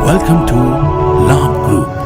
Welcome to Labh Group.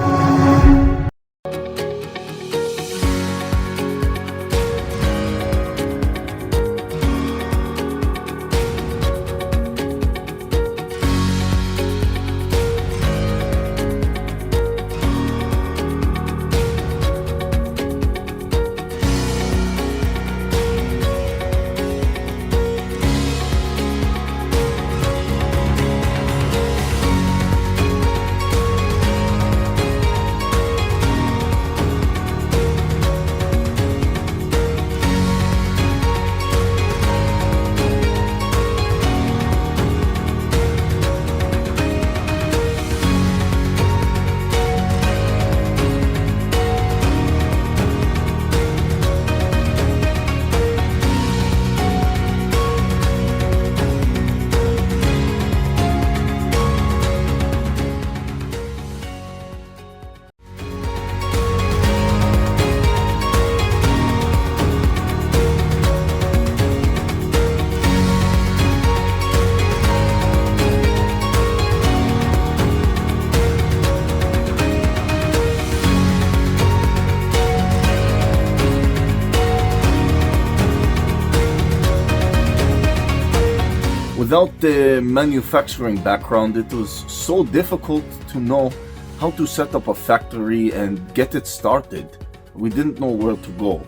Without the manufacturing background, it was so difficult to know how to set up a factory and get it started. We didn't know where to go.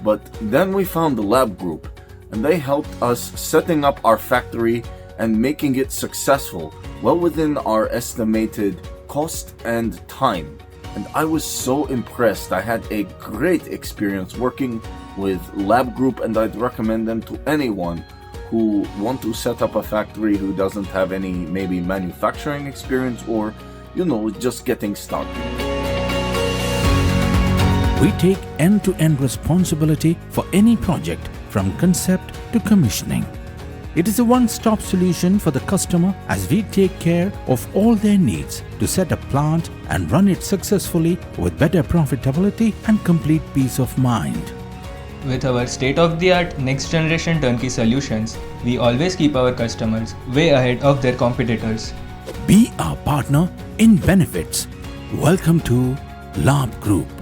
But then we found the Labh Group, and they helped us setting up our factory and making it successful, well within our estimated cost and time. And I was so impressed. I had a great experience working with Labh Group, and I'd recommend them to anyone who want to set up a factory who doesn't have any maybe manufacturing experience or, just getting started. We take end-to-end responsibility for any project from concept to commissioning. It is a one-stop solution for the customer as we take care of all their needs to set a plant and run it successfully with better profitability and complete peace of mind. With our state-of-the-art next-generation turnkey solutions, we always keep our customers way ahead of their competitors. Be our partner in benefits. Welcome to Labh Group.